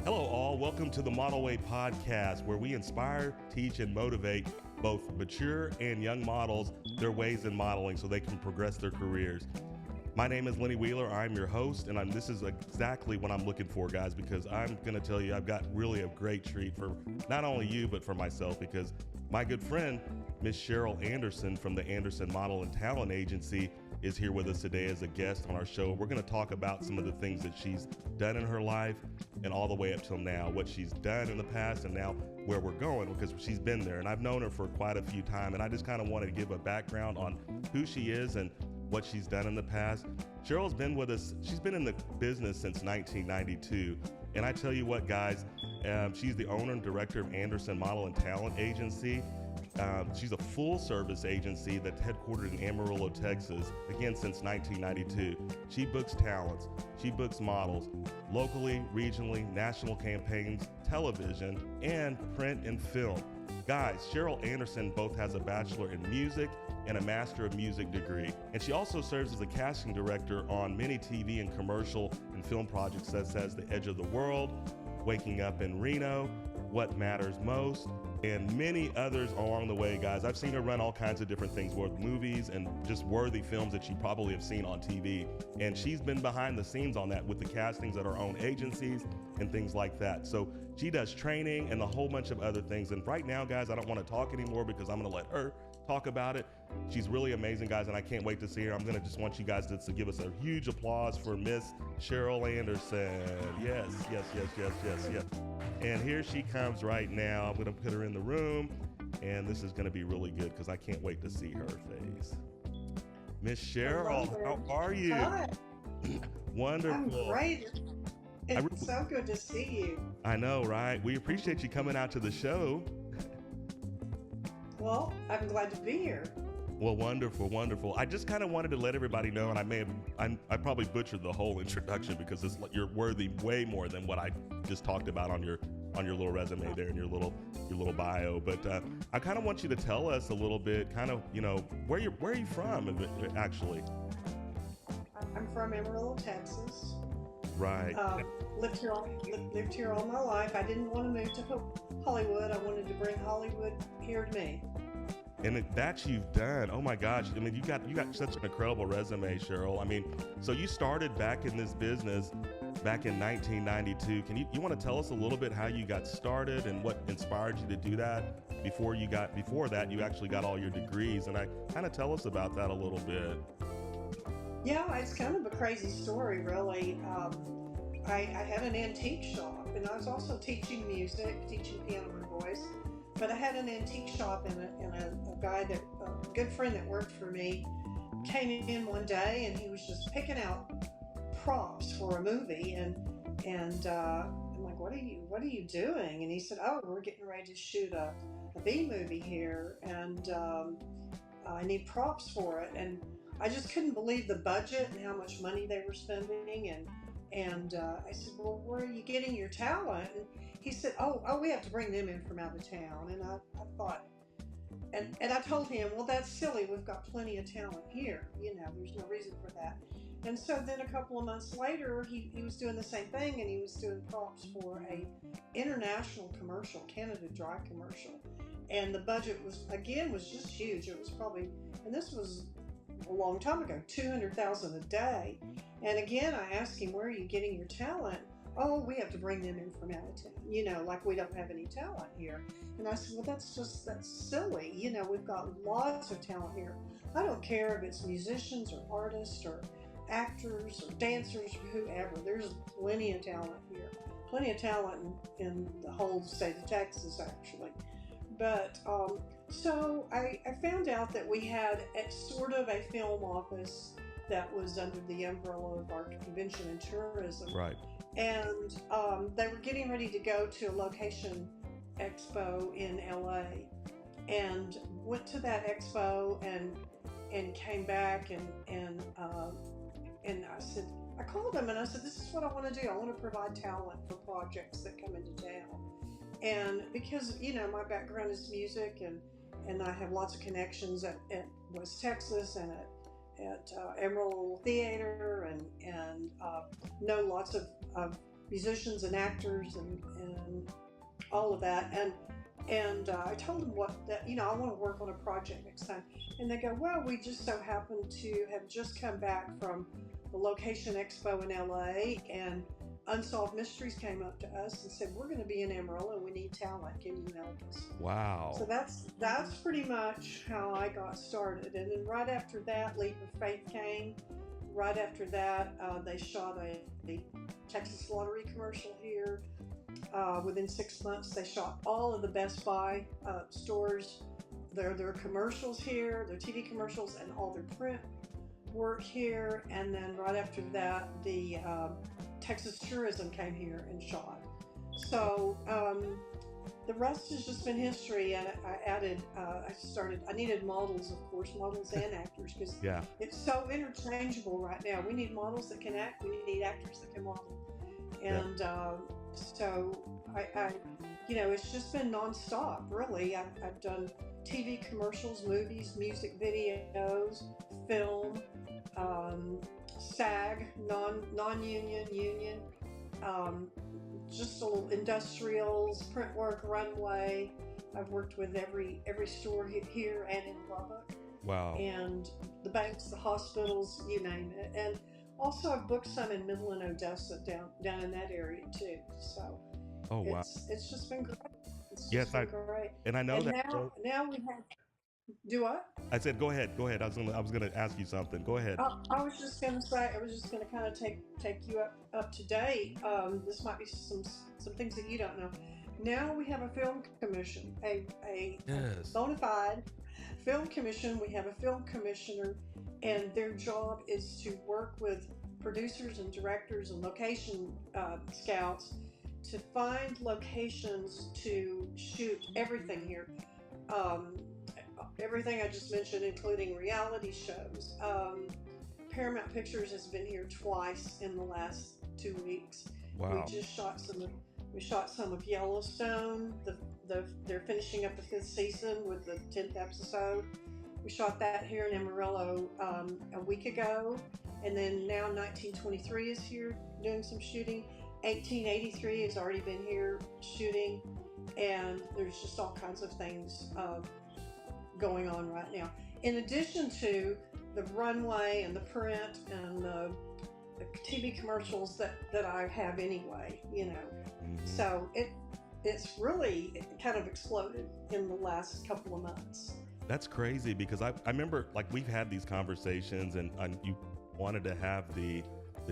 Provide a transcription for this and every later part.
Hello, all. Welcome to the Model Way podcast, where we inspire, teach, and motivate both mature and young models their ways in modeling so they can progress their careers. My name is Lenny Wheeler. I'm your host, and this is exactly what I'm looking for, guys, because I'm going to tell you I've got really a great treat for not only you, but for myself, because my good friend, Miss Cheryl Anderson from the Anderson Model and Talent Agency, is here with us today as a guest on our show. We're going to talk about some of the things that she's done in her life and all the way up till now, what she's done in the past and now where we're going, because she's been there. And I've known her for quite a few times, and I just kind of wanted to give a background on who she is and what she's done in the past. Cheryl's been with us. She's been in the business since 1992. And I tell you what, guys, she's the owner and director of Anderson Model and Talent Agency. She's a full-service agency that's headquartered in Amarillo, Texas, again, since 1992. She books talents, she books models, locally, regionally, national campaigns, television, and print and film. Guys, Cheryl Anderson both has a bachelor in music and a master of music degree. And she also serves as a casting director on many TV and commercial and film projects such as The Edge of the World, Waking Up in Reno, What Matters Most, and many others along the way, guys. I've seen her run all kinds of different things, worth movies and just worthy films that you probably have seen on TV. And she's been behind the scenes on that with the castings at her own agencies and things like that. So she does training and a whole bunch of other things. And right now, guys, I don't want to talk anymore because I'm going to let her talk about it. She's really amazing, guys, and I can't wait to see her. I'm going to just want you guys to give us a huge applause for Miss Cheryl Anderson. Yes, yes, yes, yes, yes, yes. And here she comes right now. I'm going to put her in the room, and this is going to be really good because I can't wait to see her face. Miss Cheryl, how are you? Hi. Wonderful. I'm great. It's so good to see you. I know, right? We appreciate you coming out to the show. Well, I'm glad to be here. Well, wonderful, wonderful. I just kind of wanted to let everybody know, and I probably butchered the whole introduction because you're worthy way more than what I just talked about on your little resume there and your little bio. But I kind of want you to tell us a little bit, kind of, where are you from, actually? I'm from Amarillo, Texas. Right. Lived here all my life. I didn't want to move to Hollywood. I wanted to bring Hollywood here to me. And that you've done. Oh my gosh. I mean, you got such an incredible resume, Cheryl. I mean, so you started back in this business back in 1992. You want to tell us a little bit how you got started and what inspired you to do that before that you actually got all your degrees? And I kind of tell us about that a little bit. Yeah, it's kind of a crazy story, really. I had an antique shop, and I was also teaching music, teaching piano and voice. But I had an antique shop, and a good friend that worked for me came in one day, and he was just picking out props for a movie, and I'm like, what are you doing? And he said, oh, we're getting ready to shoot a B movie here, and I need props for it. And I just couldn't believe the budget and how much money they were spending, and I said, well, where are you getting your talent? And he said, oh, we have to bring them in from out of town. And I thought, and I told him, well, that's silly. We've got plenty of talent here. There's no reason for that. And so then a couple of months later, he was doing the same thing, and he was doing props for a international commercial, Canada Dry commercial. And the budget was just huge. It was probably, and this was a long time ago, $200,000 a day. And again, I asked him, where are you getting your talent? Oh, we have to bring them in from out of town, like we don't have any talent here. And I said, well, that's silly. We've got lots of talent here. I don't care if it's musicians or artists or actors or dancers or whoever. There's plenty of talent here. Plenty of talent in the whole state of Texas, actually. But so I found out that we had sort of a film office that was under the umbrella of our convention and tourism. Right. And they were getting ready to go to a location expo in LA, and went to that expo and came back and I said, I called them and I said, this is what I want to do. I want to provide talent for projects that come into town. And because, my background is music, and I have lots of connections at West Texas and at Emerald Theater, and know lots of musicians and actors and all of that. And I told them I want to work on a project next time. And they go, well, we just so happen to have just come back from the Location Expo in LA, and Unsolved Mysteries came up to us and said, we're going to be in Amarillo and we need talent. Can you help us? Wow. So that's pretty much how I got started. And then right after that, Leap of Faith came. Right after that, they shot a Texas Lottery commercial here. Within 6 months, they shot all of the Best Buy stores, their commercials here, their TV commercials, and all their print work here. And then right after that, the Texas Tourism came here and shot. So the rest has just been history. And I needed models, of course, models and actors, because it's so interchangeable right now. We need models that can act, we need actors that can model. And so I it's just been nonstop, really. I've done TV commercials, movies, music videos, film, SAG, non-union, union, just a little industrials, print work, runway. I've worked with every store here and in Lubbock. Wow. And the banks, the hospitals, you name it. And also, I've booked some in Midland, Odessa, down in that area too. So, wow, it's just been great. Yes, great. And I know and that. Now we have. Do what? I said, go ahead. I was gonna ask you something. Go ahead. I was just gonna say. I was just gonna kind of take you up to date. This might be some things that you don't know. Now we have a film commission, a bona fide film commission. We have a film commissioner, and their job is to work with producers and directors and location scouts to find locations to shoot everything here. Everything I just mentioned, including reality shows. Paramount Pictures has been here twice in the last 2 weeks. Wow. We shot some of Yellowstone. They're finishing up the 5th season with the 10th episode. We shot that here in Amarillo a week ago, and then now 1923 is here doing some shooting. 1883 has already been here shooting, and there's just all kinds of things going on right now. In addition to the runway and the print and the TV commercials that I have anyway, So it's really kind of exploded in the last couple of months. That's crazy, because I remember, like, we've had these conversations, and you wanted to have the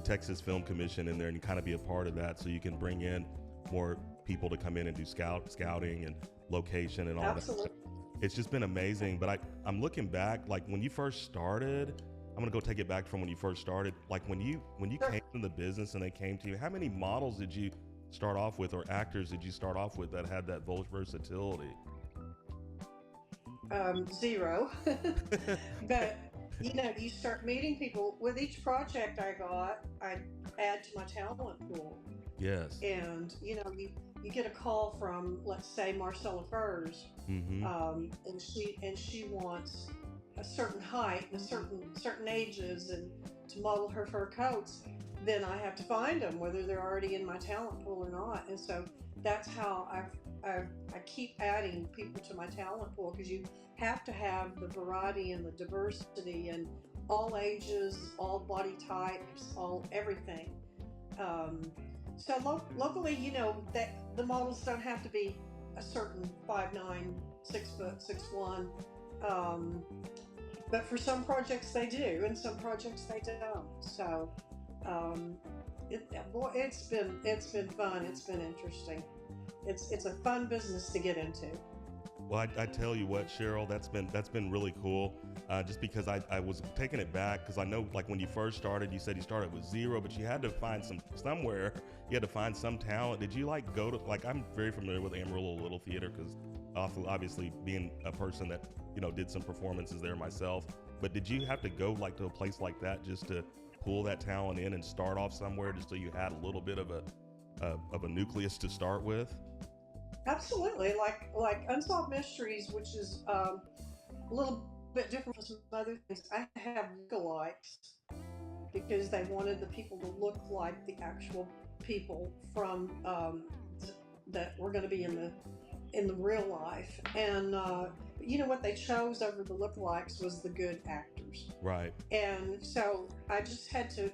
Texas Film Commission in there and kind of be a part of that, so you can bring in more people to come in and do scouting and location and all Absolutely. that. It's just been amazing. But I'm looking back, like when you first started, I'm gonna go take it back from when you first started. Like when you Sure. came in the business and they came to you, how many models did you start off with, or actors did you start off with that had that versatility? 0. But you start meeting people. With each project I add to my talent pool. Yes. And you get a call from, let's say, Marcella Furs, Mm-hmm. and she wants a certain height and certain ages and to model her fur coats. Then I have to find them, whether they're already in my talent pool or not. And so that's how I keep adding people to my talent pool, because you have to have the variety and the diversity and all ages, all body types, all everything. So locally, that the models don't have to be a certain 5'9", 6 foot, 6'1". But for some projects they do, and some projects they don't. So it's been fun. It's been interesting. It's a fun business to get into. Well, I tell you what, Cheryl, that's been really cool. Just because I was taking it back, because I know, like, when you first started, you said you started with 0, but you had to find somewhere. You had to find some talent. Did you go to, I'm very familiar with Amarillo Little Theater, because obviously being a person that did some performances there myself. But did you have to go to a place like that just to pull that talent in and start off somewhere, just so you had a little bit of a nucleus to start with? Absolutely, like Unsolved Mysteries, which is a little bit different from some other things. I have lookalikes because they wanted the people to look like the actual people from that were going to be in the real life, and you know what they chose over the lookalikes was the good actors. Right. And so I just had to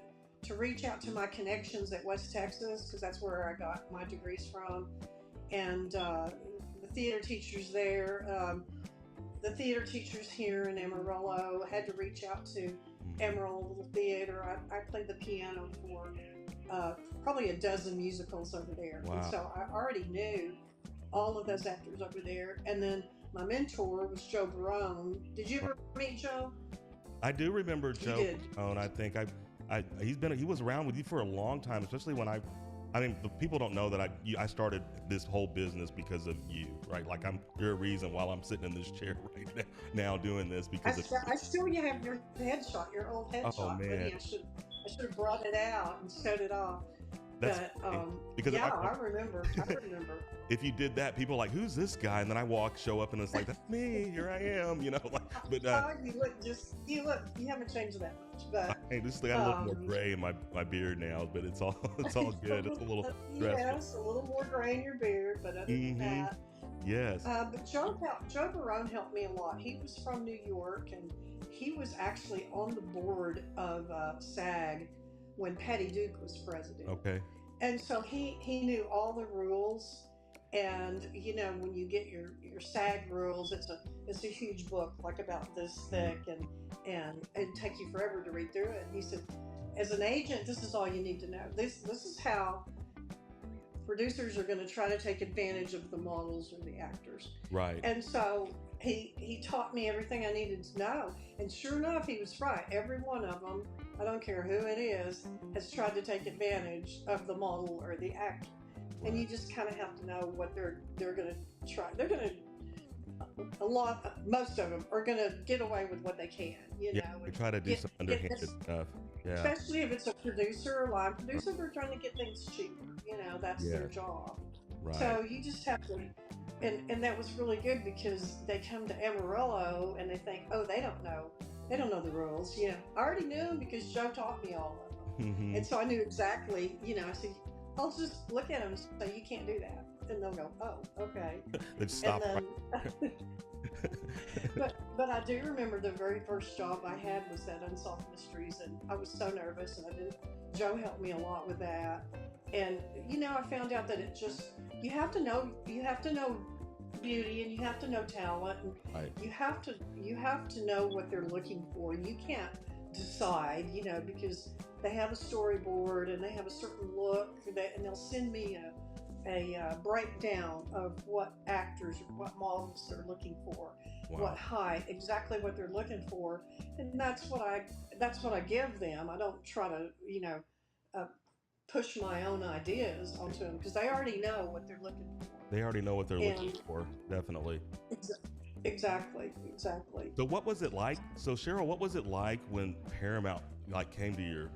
reach out to my connections at West Texas, because that's where I got my degrees from, and the theater teachers there, the theater teachers here in Amarillo. Had to reach out to Amarillo Little Theater. I played the piano for probably a dozen musicals over there. Wow. And so I already knew all of those actors over there. And then my mentor was Joe Barone. Did you ever meet Joe? I do remember Joe did. Barone. I think he was around with you for a long time, especially when I mean, the people don't know that I started this whole business because of you, right? Like you're a reason why I'm sitting in this chair right now doing this, because I still have your headshot, your old headshot. Oh man, Maybe I should have brought it out and showed it off. That's but because yeah, I remember. If you did that, people are like, who's this guy? And then I show up and it's like, that's me, here I am, you know, like, but you haven't changed that much, but I just got a little more gray in my beard now, but it's all good. It's a little stressful. Yes, a little more gray in your beard, but other than that, yes. But Joe Barone helped me a lot. He was from New York, and he was actually on the board of SAG when Patty Duke was president. Okay. And so he knew all the rules. And you know, when you get your SAG rules, it's a huge book, like about this thick, and it'd take you forever to read through it. And he said, as an agent, this is all you need to know. This is how producers are going to try to take advantage of the models or the actors. Right. And so he taught me everything I needed to know. And sure enough, he was right. Every one of them, I don't care who it is, has tried to take advantage of the model or the actor. And you just kind of have to know what they're going to try. They're going to, most of them are going to get away with what they can, you know. They try to do some underhanded stuff. Yeah. Especially if it's a producer or line producer, they're trying to get things cheaper. You know, that's their job. Right. So you just have to, and that was really good, because they come to Amarillo and they think, oh, they don't know the rules. You know, I already knew them because Joe taught me all of them. Mm-hmm. And so I knew exactly, you know, I said, I'll just look at them and say, you can't do that. And they'll go, oh, okay. They stop. And then, but I do remember the very first job I had was that Unsolved Mysteries, and I was so nervous, and Joe helped me a lot with that. And you know, I found out that you have to know beauty, and you have to know talent, and right. you have to know what they're looking for. You can't decide, you know, because they have a storyboard and they have a certain look, and they'll send me a breakdown of what actors or what models they're looking for, what height, exactly what they're looking for, and that's what I give them. I don't try to, you know, push my own ideas onto them, because they already know what they're looking for. They already know what they're looking for, definitely. Exactly. So what was it like? So Cheryl, what was it like when Paramount came to your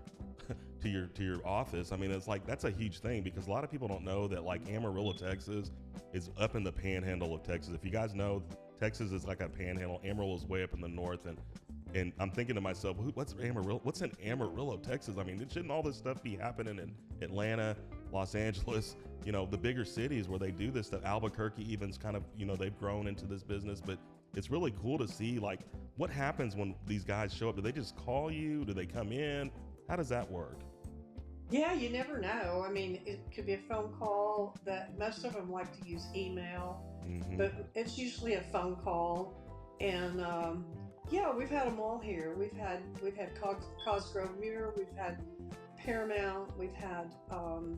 office? I mean, it's like, that's a huge thing, because a lot of people don't know that Amarillo, Texas is up in the panhandle of Texas. If you guys know, Texas is like a panhandle. Amarillo is way up in the north, and I'm thinking to myself, what's Amarillo? What's in Amarillo, Texas? I mean, shouldn't all this stuff be happening in Atlanta, Los Angeles, you know, the bigger cities where they do this stuff? Albuquerque even's kind of, you know, they've grown into this business, but it's really cool to see what happens when these guys show up. Do they just call you? Do they come in? How does that work? Yeah, you never know. I mean, it could be a phone call. That most of them like to use email, but it's usually a phone call. And yeah, we've had them all here. We've had Cosgrove Muir, we've had Paramount, we've had of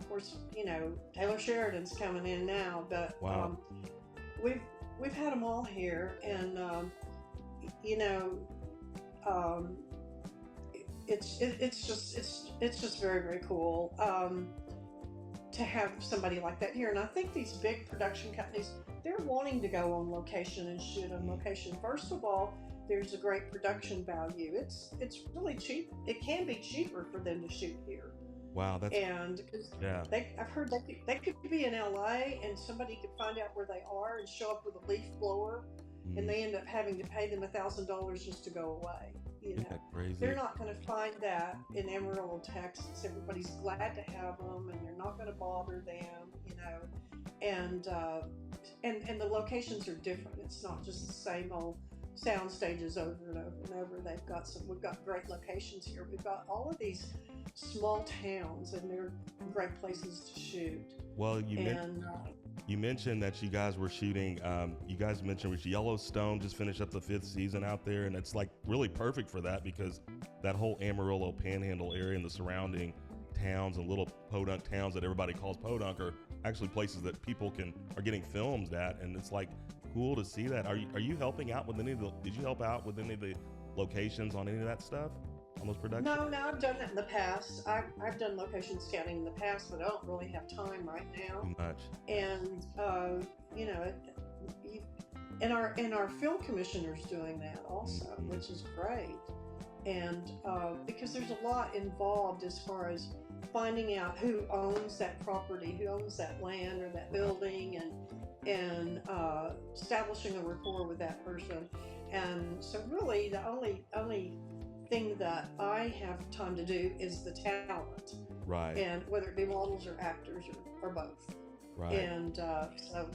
course, you know, Taylor Sheridan's coming in now, but we've had them all here, and you know, it's just very, very cool to have somebody like that here. And I think these big production companies, they're wanting to go on location and shoot on location. First of all, there's a great production value. It's really cheap. It can be cheaper for them to shoot here. Wow, that's I've heard they could be in LA, and somebody could find out where they are and show up with a leaf blower, and they end up having to pay them $1,000 just to go away. You Isn't know, that crazy? they're not going to find that in Amarillo, Texas. Everybody's glad to have them, and they're not going to bother them. You know, and and the locations are different. It's not just the same old sound stages over and over and over. We've got great locations here. We've got all of these small towns, and they're great places to shoot. Well, And you mentioned that you guys were shooting. You guys mentioned was Yellowstone just finished up the 5th season out there, and it's like really perfect for that because that whole Amarillo Panhandle area and the surrounding towns and little podunk towns that everybody calls podunk are actually places that people are getting filmed at, and it's like cool to see that. Are you helping out with any of the? Did you help out with any of the locations on any of that stuff on those productions? no, I've done that in the past. I've done location scouting in the past, but I don't really have time right now. Too much. And you know, you, and our film commissioner's doing that also, which is great. And because there's a lot involved as far as finding out who owns that property, who owns that land or that building, and establishing a rapport with that person. And so really the only thing that I have time to do is the talent. Right. And whether it be models or actors or both. Right. And so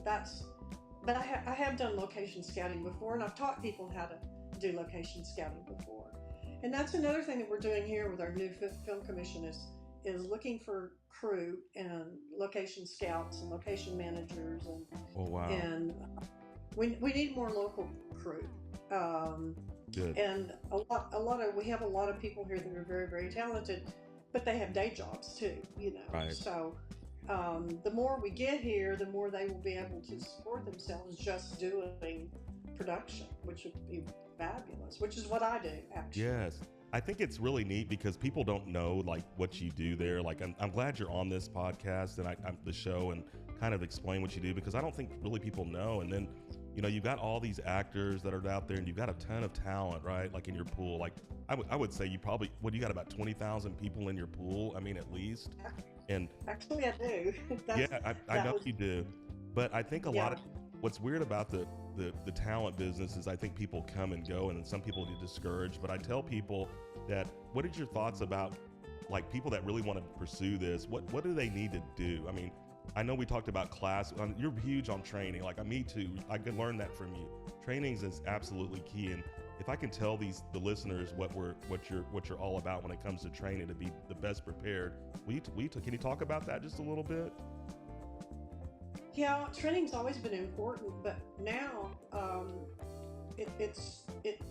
but I have done location scouting before, and I've taught people how to do location scouting before. And that's another thing that we're doing here with our new film commission is looking for crew and location scouts and location managers and Oh wow. And we need more local crew. Good. And we have a lot of people here that are very, very talented, but they have day jobs too, you know. Right. So the more we get here, the more they will be able to support themselves just doing production, which would be fabulous, which is what I do actually. Yes. I think it's really neat because people don't know like what you do there. Like I'm glad you're on this podcast and I'm the show and kind of explain what you do because I don't think really people know. And then, you know, you've got all these actors that are out there and you've got a ton of talent, right? Like in your pool. Like I would say you probably, you got about 20,000 people in your pool. I mean, at least. And actually I do. Yeah, I know you do. But I think a lot of what's weird about the talent business is I think people come and go and then some people get discouraged. But I tell people that, what is your thoughts about like people that really want to pursue this? What do they need to do? I mean, I know we talked about class. You're huge on training. Like me too. I could learn that from you. Trainings is absolutely key. And if I can tell the listeners what you're all about when it comes to training to be the best prepared, can you talk about that just a little bit? Yeah, training's always been important, but now it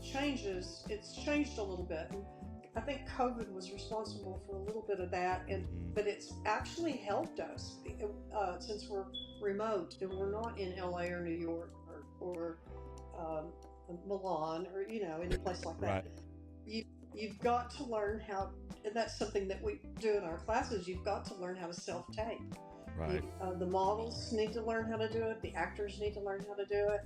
changes. It's changed a little bit. And I think COVID was responsible for a little bit of that, but it's actually helped us since we're remote and we're not in LA or New York or Milan or any place like that. Right. You've got to learn how, and that's something that we do in our classes. You've got to learn how to self-tape. Right. The models need to learn how to do it. The actors need to learn how to do it.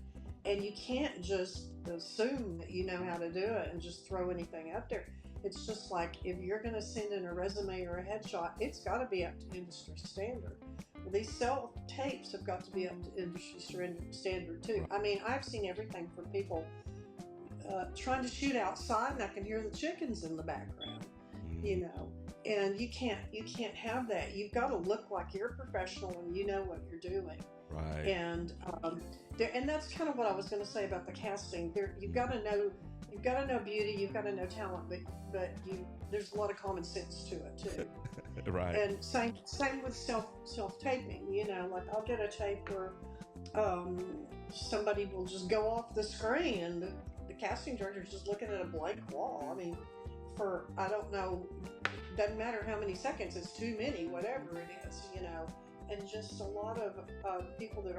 And you can't just assume that you know how to do it and just throw anything up there. It's just like if you're going to send in a resume or a headshot, it's got to be up to industry standard. Well, these self-tapes have got to be up to industry standard too. I mean, I've seen everything from people trying to shoot outside and I can hear the chickens in the background, and you can't have that. You've got to look like you're a professional and you know what you're doing. Right. And that's kind of what I was going to say about the casting. You've got to know beauty, you've got to know talent, but there's a lot of common sense to it too. Right. And same with self-taping. Like I'll get a tape where somebody will just go off the screen and the casting director's just looking at a blank wall. I mean, for I don't know, doesn't matter how many seconds, it's too many, whatever it is, and just a lot of people that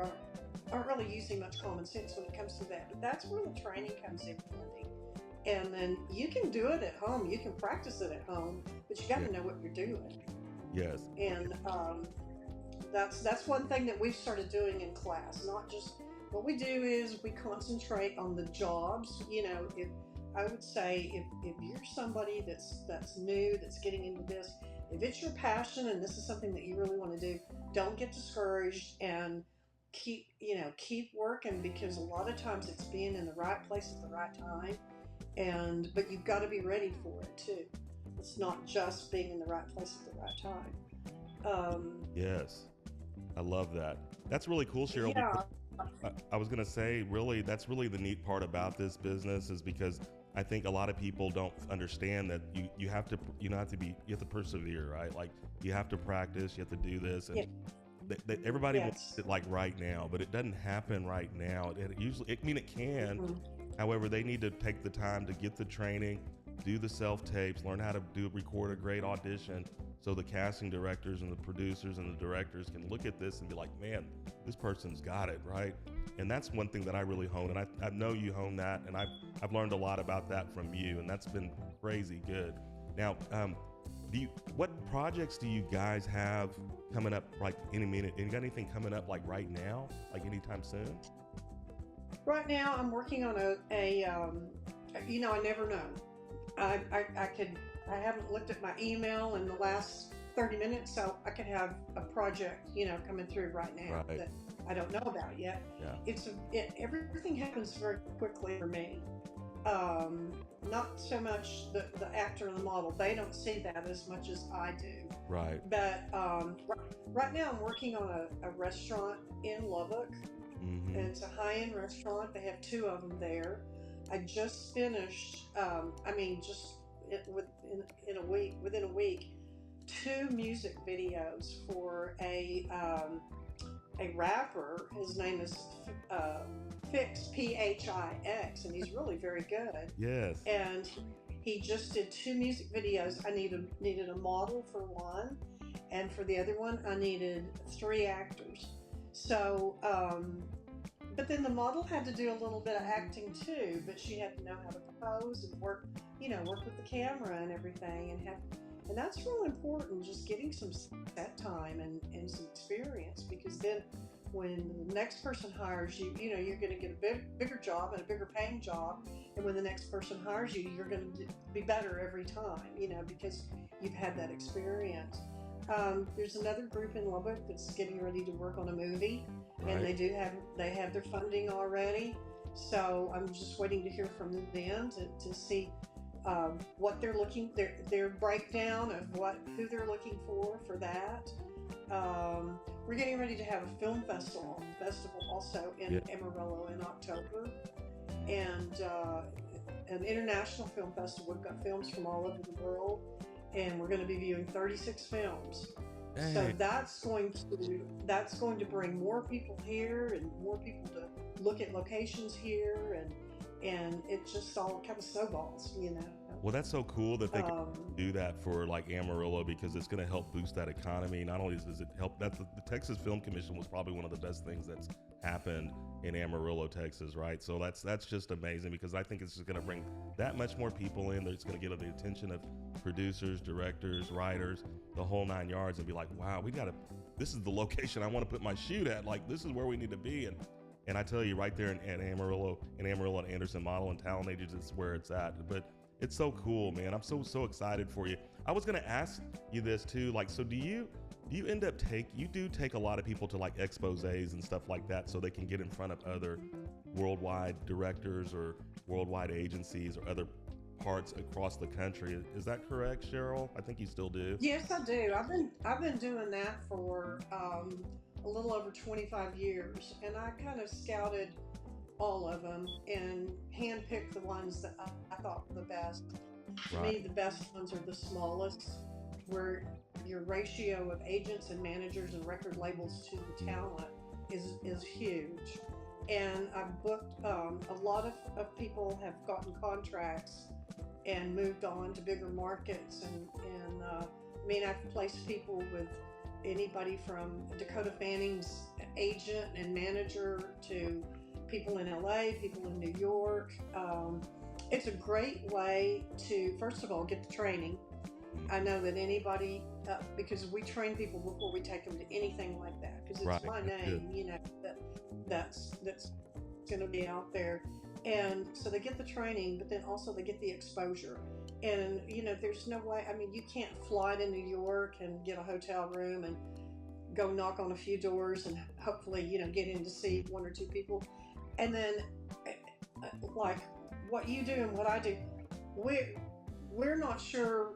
aren't really using much common sense when it comes to that. But that's where the training comes in plenty. And then you can do it at home, you can practice it at home, but you got to know what you're doing. Yes. And that's one thing that we've started doing in class. Not just what we do is we concentrate on the jobs. If I would say if you're somebody that's new, that's getting into this, if it's your passion and this is something that you really want to do, don't get discouraged and keep working, because a lot of times it's being in the right place at the right time. but you've got to be ready for it too. It's not just being in the right place at the right time. Yes, I love that. That's really cool, Cheryl. Yeah. I was going to say, really, that's really the neat part about this business is because I think a lot of people don't understand that you have to, you have to persevere, right? Like you have to practice, you have to do this. And Yeah. everybody Yes. wants it like right now, but it doesn't happen right now. It usually, it can. Mhm. However, they need to take the time to get the training, do the self tapes, learn how to record a great audition, so the casting directors and the producers and the directors can look at this and be like, man, this person's got it, right? And that's one thing that I really hone, and I know you hone that, and I've learned a lot about that from you, and that's been crazy good. Now, what projects do you guys have coming up like any minute? You got anything coming up like right now, like anytime soon? Right now, I'm working on I never know. I haven't looked at my email in the last 30 minutes, so I could have a project, coming through right now Right. that I don't know about yet. Yeah. Everything happens very quickly for me. Not so much the actor and the model; they don't see that as much as I do. Right. But right now, I'm working on a restaurant in Lubbock. Mm-hmm. And it's a high-end restaurant. They have 2 of them there. I just finished, within a week, 2 music videos for a rapper. His name is Phix, Phix, and he's really very good. Yes. And he just did 2 music videos. I needed a model for one, and for the other one, I needed 3 actors. So, but then the model had to do a little bit of acting too, but she had to know how to pose and work with the camera and everything, and that's real important, just getting some set time and some experience, because then when the next person hires you, you're going to get a bigger job and a bigger paying job, and when the next person hires you, you're going to be better every time, because you've had that experience. There's another group in Lubbock that's getting ready to work on a movie, Right. and they have their funding already. So I'm just waiting to hear from them to see what they're looking, their breakdown of who they're looking for that. We're getting ready to have a film festival also in Amarillo in October, and an international film festival. We've got films from all over the world, and we're going to be viewing 36 films. Hey. So that's going to bring more people here and more people to look at locations here, and it just all kind of snowballs, Well, that's so cool that they can do that for like Amarillo, because it's going to help boost that economy. Not only does it help, the Texas Film Commission was probably one of the best things that's happened in Amarillo, Texas, right? So that's just amazing, because I think it's just going to bring that much more people in. It's going to get the attention of producers, directors, writers, the whole 9 yards, and be like, wow, this is the location I want to put my shoot at. Like, this is where we need to be. And I tell you, right there in Amarillo and Anderson Model and Talent Agency is where it's at. But it's so cool, man. I'm so excited for you. I was gonna ask you this too. Like, so do you end up take a lot of people to like exposés and stuff like that, so they can get in front of other worldwide directors or worldwide agencies or other parts across the country? Is that correct, Cheryl? I think you still do. Yes, I do. I've been doing that for a little over 25 years, and I kind of scouted all of them and handpicked the ones that I thought were the best. To me, the best ones are the smallest, where your ratio of agents and managers and record labels to the talent is huge. And I've booked a lot of people have gotten contracts and moved on to bigger markets, and I've placed people with anybody from Dakota Fanning's agent and manager to people in LA, people in New York. It's a great way to, first of all, get the training. I know that anybody, because we train people before we take them to anything like that, because it's my name, that's going to be out there. And so they get the training, but then also they get the exposure. And, there's no way, you can't fly to New York and get a hotel room and go knock on a few doors and hopefully, get in to see 1 or 2 people. And then, like, what you do and what I do, we're we're not sure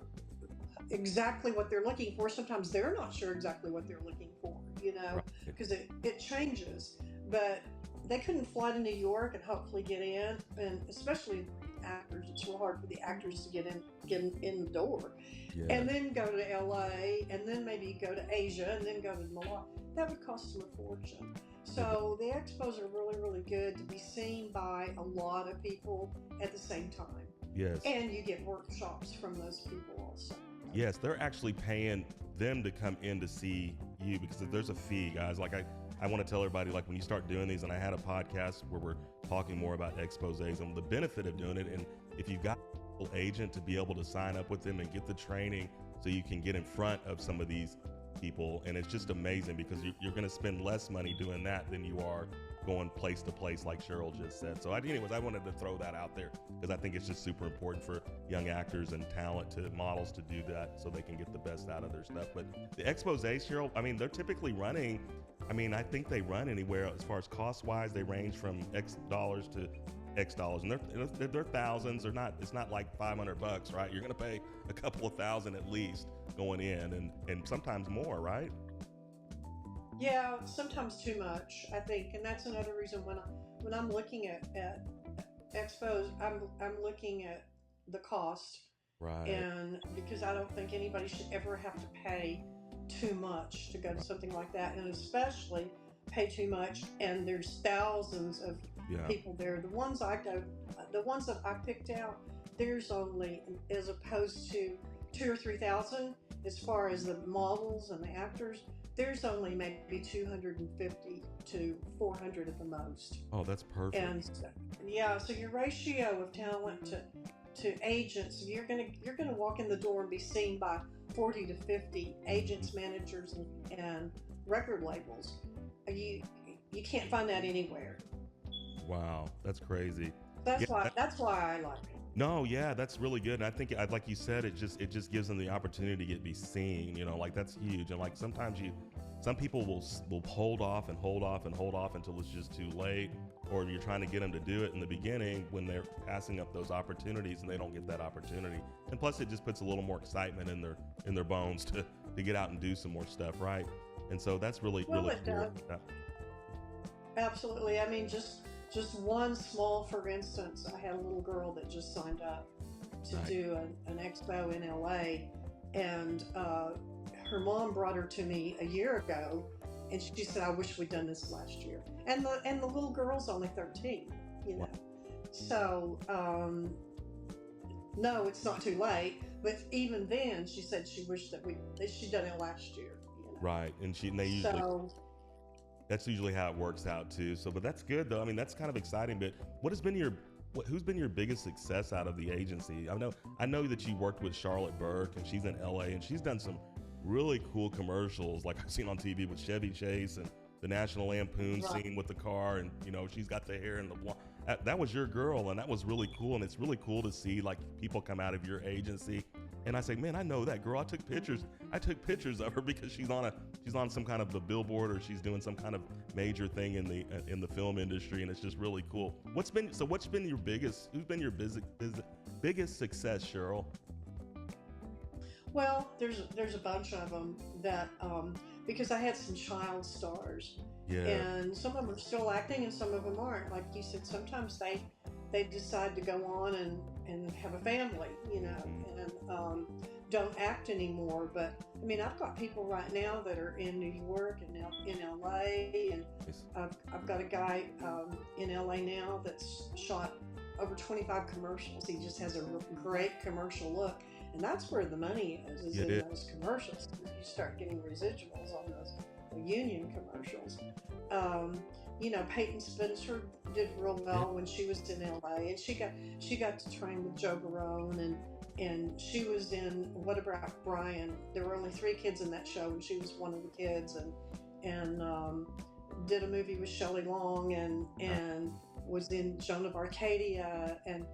exactly what they're looking for. Sometimes they're not sure exactly what they're looking for, Right. because it changes. But they couldn't fly to New York and hopefully get in, and especially actors, it's real hard for the actors to get in the door, Yeah. and then go to LA, and then maybe go to Asia, and then go to Milan. That would cost them a fortune. Yeah. So the expos are really, really good to be seen by a lot of people at the same time. Yes. And you get workshops from those people also. Yes, they're actually paying them to come in to see you because there's a fee, guys. Like I want to tell everybody, like when you start doing these, and I had a podcast where we're talking more about exposés and the benefit of doing it. And if you've got an agent to be able to sign up with them and get the training so you can get in front of some of these people. And it's just amazing because you're going to spend less money doing that than you are going place to place, like Cheryl just said. So anyways, I wanted to throw that out there because I think it's just super important for young actors and talented models to do that so they can get the best out of their stuff. But the exposés, Cheryl, I mean, they're typically running, I think they run anywhere as far as cost wise, they range from X dollars to X dollars, and they're thousands. It's not like $500, right? You're going to pay a couple of thousand at least going in, and sometimes more, right? Yeah, sometimes too much, I think, and that's another reason when I'm looking at expos, I'm looking at the cost, Right. and because I don't think anybody should ever have to pay too much to go to something like that, and especially pay too much. And there's thousands of Yeah. people there. The ones that I picked out, there's only, as opposed to 2 or 3 thousand, as far as the models and the actors, there's only maybe 250 to 400 at the most. Oh, that's perfect. And yeah, so your ratio of talent to agents, you're gonna walk in the door and be seen by 40 to 50 agents, managers, and record labels. You can't find that anywhere. Wow, that's crazy. That's Yeah, why I like it. no, yeah, that's really good. And I think, like you said, it just gives them the opportunity to be seen. Like that's huge. And like sometimes some people will hold off and hold off and hold off until it's just too late, or you're trying to get them to do it in the beginning when they're passing up those opportunities and they don't get that opportunity. And plus, it just puts a little more excitement in their bones to get out and do some more stuff, right? And so that's really Well, really it cool. does. Yeah. Absolutely. I mean, just one small, for instance, I had a little girl that just signed up to Right. do an expo in LA, and her mom brought her to me a year ago, and she said, "I wish we'd done this last year." And the little girl's only 13, you know. So no, it's not too late. But even then, she said she wished that she'd done it last year. Right. And they usually. So That's usually how it works out too. So, but that's good though. I mean, that's kind of exciting. But who's been your biggest success out of the agency? I know that you worked with Charlotte Burke, and she's in LA, and she's done some really cool commercials, like I've seen on TV with Chevy Chase and the National Lampoon Right. scene with the car, and she's got the hair and the blonde. That was your girl, and that was really cool. And it's really cool to see like people come out of your agency. And I say, man, I know that girl. I took pictures of her because she's on some kind of the billboard, or she's doing some kind of major thing in the film industry, and it's just really cool. Who's been your biggest success, Cheryl? Well, there's a bunch of them that because I had some child stars, Yeah. and some of them are still acting, and some of them aren't. Like you said, sometimes they decide to go on and have a family, Mhm. and don't act anymore. But I mean, I've got people right now that are in New York and now in LA, and Yes. I've got a guy in LA now that's shot over 25 commercials. He just has a great commercial look. And that's where the money is Yeah, in it is. those commercials. You start getting residuals on those union commercials. Peyton Spencer did real well when she was in LA, and she got to train with Joe Barone, and she was in What About Brian? There were only 3 kids in that show, and she was one of the kids, and did a movie with Shelley Long, and was in Joan of Arcadia, and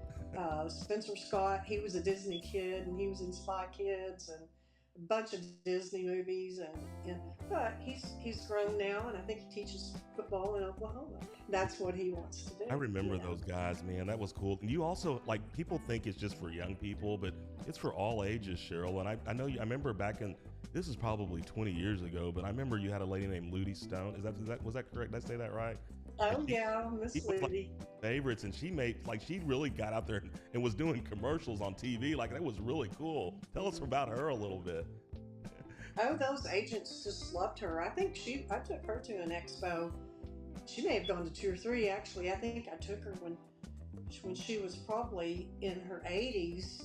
Spencer Scott, he was a Disney kid, and he was in Spy Kids, and bunch of Disney movies, and but he's grown now, and I think he teaches football in Oklahoma. That's what he wants to do. I remember You know? those guys, man. That was cool. And you also, like, people think it's just for young people, but it's for all ages, Cheryl. And I know I remember back in, this is probably 20 years ago, but I remember you had a lady named Ludi Stone. Was that correct? Did I say that right? And Oh yeah, she Miss was like Ludi. favorites, and she made, like, she really got out there and was doing commercials on TV. Like, that was really cool. Tell us about her a little bit. Oh, those agents just loved her. I took her to an expo. She may have gone to two or three actually. I think I took her when she was probably in her 80s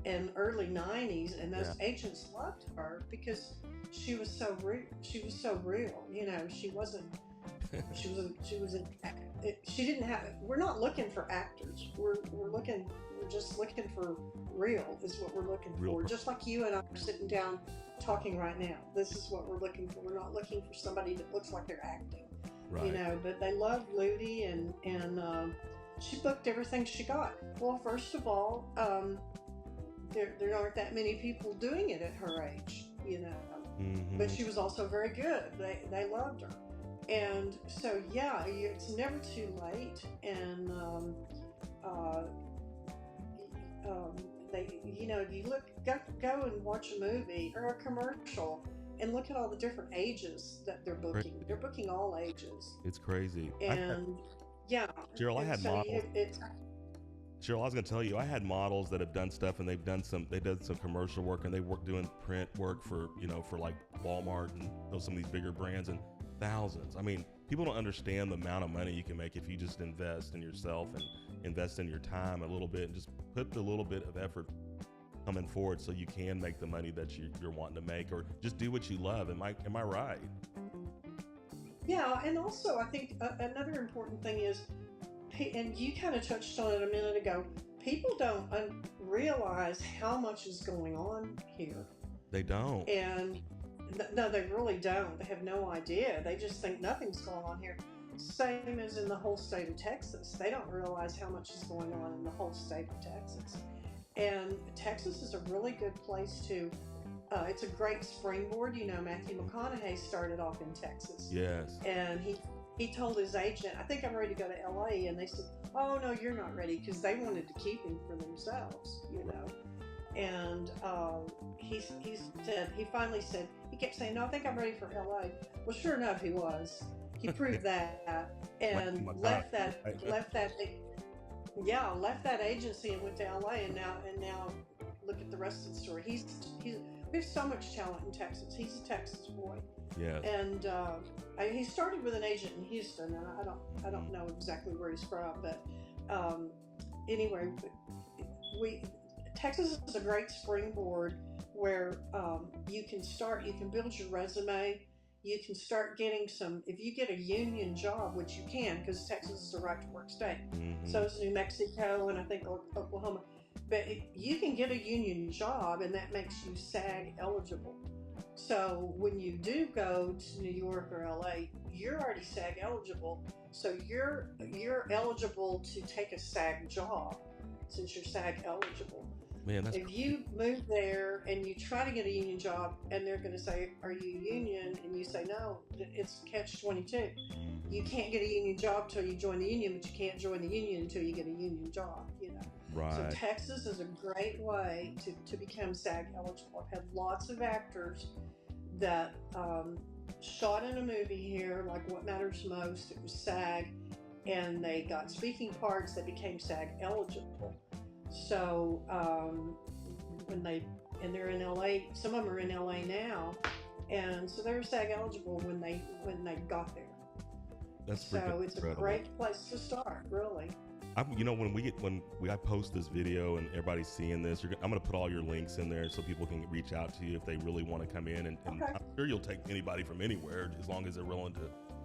and early 90s, and those Yeah. agents loved her because she was so real. She was so real. You know, she wasn't. She was an. She didn't have. We're not looking for actors. We're looking. We're just looking for real. Is what we're looking Real for. per- Just like you and I are sitting down talking right now. This is what we're looking for. We're not looking for somebody that looks like they're acting. Right. You know, but they loved Ludi, and she booked everything she got. Well, first of all, there aren't that many people doing it at her age, you know. But Hmm. she was also very good. They loved her, and so yeah, it's never too late. And uh, they, you know, you go and watch a movie or a commercial, and look at all the different ages that they're booking. Crazy. They're booking all ages, It's crazy. and yeah, Cheryl, I and had so models. it's Cheryl, I was going to tell you, I had models that have done stuff, and they did some commercial work, and they work doing print work for, for like Walmart and some of these bigger brands, and thousands. I mean, people don't understand the amount of money you can make if you just invest in yourself and invest in your time a little bit, and just put the little bit of effort coming forward so you can make the money that you're wanting to make, or just do what you love. Am I right? Yeah, and also I think another important thing is, and you kind of touched on it a minute ago, people don't realize how much is going on here. They don't. And no, they really don't. They have no idea. They just think nothing's going on here. Same as in the whole state of Texas. They don't realize how much is going on in the whole state of Texas. And Texas is a really good place to, it's a great springboard. You know, Matthew McConaughey started off in Texas. Yes. And he told his agent, I think I'm ready to go to LA. And they said, oh, no, you're not ready, because they wanted to keep him for themselves, you know. And he finally said, he kept saying, no, I think I'm ready for LA. Well, sure enough, he was. He proved that, and left that agency and went to LA, and now look at the rest of the story. We have so much talent in Texas. He's a Texas boy. Yes. And he started with an agent in Houston, and I don't know exactly where he's from, but anyway, Texas is a great springboard where you can build your resume. You can start getting if you get a union job, which you can, because Texas is a right to work state. Mm-hmm. So is New Mexico, and I think Oklahoma. But you can get a union job, and that makes you SAG eligible. So when you do go to New York or LA, you're already SAG eligible. So you're eligible to take a SAG job, since you're SAG eligible. Man, that's If you move there and you try to get a union job, and they're going to say, are you union? And you say, no, it's catch-22. You can't get a union job till you join the union, but you can't join the union until you get a union job, you know. right. So Texas is a great way to become SAG eligible. I've had lots of actors that shot in a movie here, like What Matters Most. It was SAG, and they got speaking parts that became SAG eligible. So they're in LA, some of them are in LA now, and so they're SAG eligible when they got there. That's So freaking it's incredible. a great place to start, really. I post this video and everybody's seeing this, I'm going to put all your links in there so people can reach out to you if they really want to come in, and Okay. I'm sure you'll take anybody from anywhere as long as they're willing to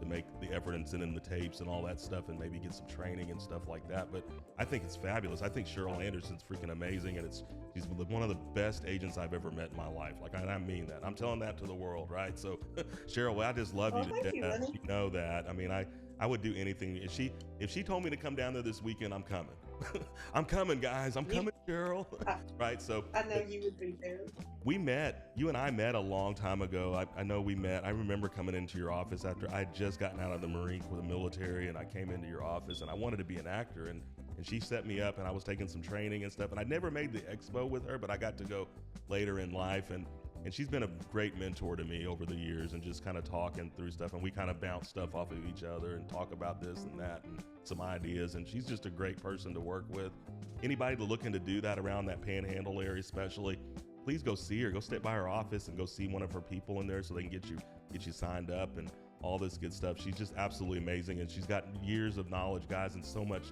make the effort and send in the tapes and all that stuff, and maybe get some training and stuff like that. But I think it's fabulous. I think Cheryl Anderson's freaking amazing, and she's one of the best agents I've ever met in my life. Like, I mean that. I'm telling that to the world, right? So Cheryl, I just love Oh, you to thank you, death. Lenny. You know that. I mean, I would do anything. If she told me to come down there this weekend, I'm coming. I'm coming, guys. I'm coming, Cheryl. I, Right. So I know you would be there. you and I met a long time ago. I know we met. I remember coming into your office after I had just gotten out of the Marine Corps, the military, and I came into your office and I wanted to be an actor. And she set me up and I was taking some training and stuff. And I never made the expo with her, but I got to go later in life. And she's been a great mentor to me over the years and just kind of talking through stuff. And we kind of bounce stuff off of each other and talk about this and that and some ideas. And she's just a great person to work with. Anybody looking to do that around that Panhandle area especially, please go see her. Go step by her office and go see one of her people in there so they can get you signed up and all this good stuff. She's just absolutely amazing. And she's got years of knowledge, guys, and so much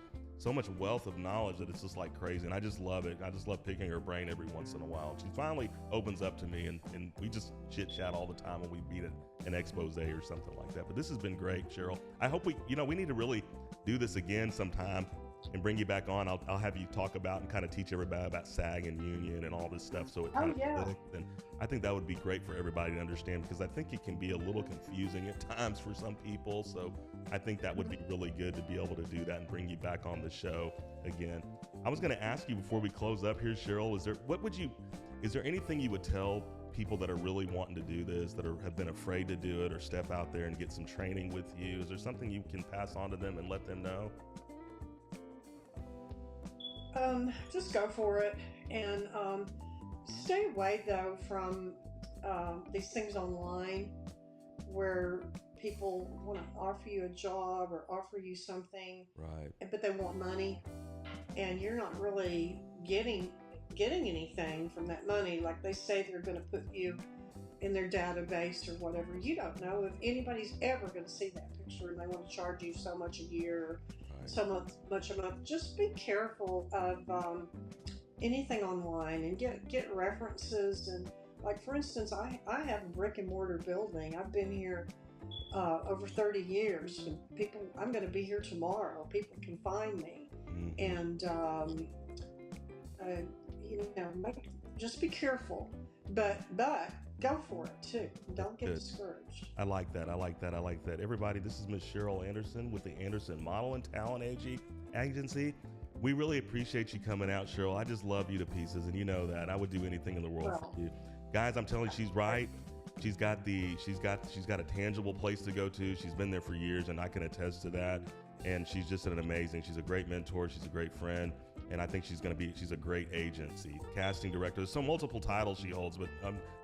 wealth of knowledge that it's just like crazy. And I just love it. I just love picking her brain every once in a while. She finally opens up to me and we just chit chat all the time when we meet at an expose or something like that. But this has been great, Cheryl. I hope we need to really do this again sometime and bring you back on. I'll have you talk about and kind of teach everybody about SAG and union and all this stuff. So it kind of clicked. And I think that would be great for everybody to understand because I think it can be a little confusing at times for some people. So I think that would be really good to be able to do that and bring you back on the show again. I was going to ask you before we close up here, Cheryl, is there anything you would tell people that are really wanting to do this, that have been afraid to do it or step out there and get some training with you? Is there something you can pass on to them and let them know? Just go for it and stay away though from these things online where people want to offer you a job or offer you something, right? But they want money, and you're not really getting anything from that money. Like they say they're going to put you in their database or whatever. You don't know if anybody's ever going to see that picture, and they want to charge you so much a year. So much a month. Just be careful of anything online and get references. And like for instance, I have a brick and mortar building. I've been here over 30 years. And I'm going to be here tomorrow. People can find me, and just be careful. But go for it too. Don't get discouraged. I like that. Everybody, this is Miss Cheryl Anderson with the Anderson Model and Talent Agency. We really appreciate you coming out, Cheryl. I just love you to pieces, and you know that. I would do anything in the world for you. Guys, I'm telling you, she's right. She's got a tangible place to go to. She's been there for years, and I can attest to that. And she's just she's a great mentor. She's a great friend. And I think she's a great agency, casting director. There's some multiple titles she holds, but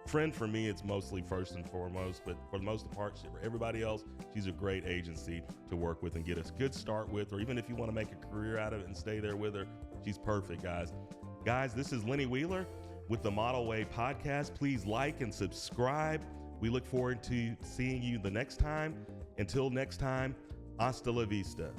friend for me, it's mostly first and foremost. But for the most part, for everybody else, she's a great agency to work with and get a good start with, or even if you want to make a career out of it and stay there with her, she's perfect, guys. Guys, this is Lenny Wheeler with the Model Way Podcast. Please like and subscribe. We look forward to seeing you the next time. Until next time, hasta la vista.